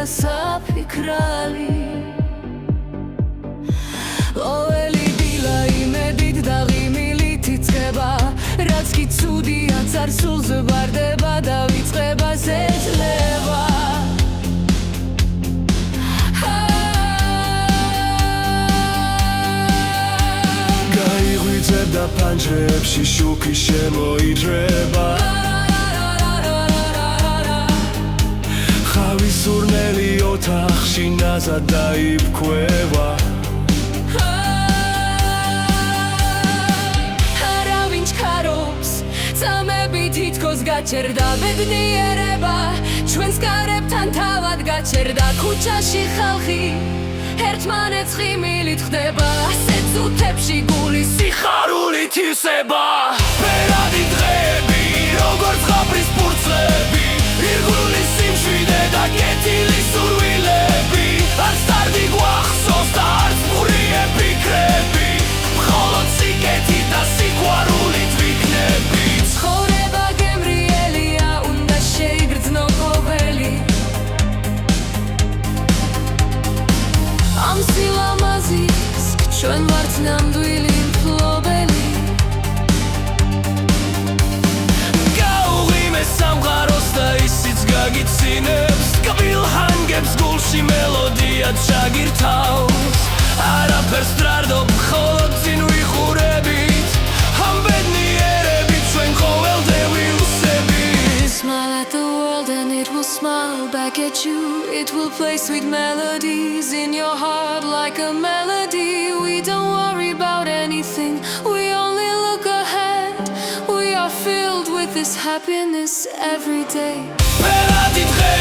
საფიქრალი ყოველი დილა იმედით და ღიმილით იწყება რაც კი ცუდია წარსულს ვარდება და ვიწყება ზეძლება გაიღვიძებ და პანჯრებში შუქი შემოიძრება ხავის სურნელი ოთახში ნაზად დაიფქვევა არავინ ჩქარობს წამები თითქოს გაჩერდა ბედნიერება ჩვენს კარებთან თავად გაჩერდა ქუჩაში ხალხი ერთმანეთს ღიმილით ხდება ასეთ წუთებში გული სიხარულით ივსება ბერადი დღეები როგორც ღაფრის ფურცლები ირგვლივ სიმშვიდე და კეთილი სურვილები არც სტარდი გვახსოვს და არც პურიე ფიქრები მხოლოდ სიკეთით და სიყვარულით ვიქნები ცხოვრება გემრიელია უნდა შეიგრძნო ყოველი ამ სილამაზის ჩვენ ვართ ნამდვილი მფლობელი გაუღიმე სამყაროს და ისიც გაგიცინებს კბილჰანგებს გულში მელოდია ჩაგირთავს არაფერს ტრარდობ მხოლოდ წინ ვიხურებით ამ ბედნიერებით ჩვენ ყოველდღე ვივსებით Smile at the world and it will smile back at you It will play sweet melodies in your heart like a melody We don't worry about anything We only look ahead We are filled with this happiness every day Bella di tre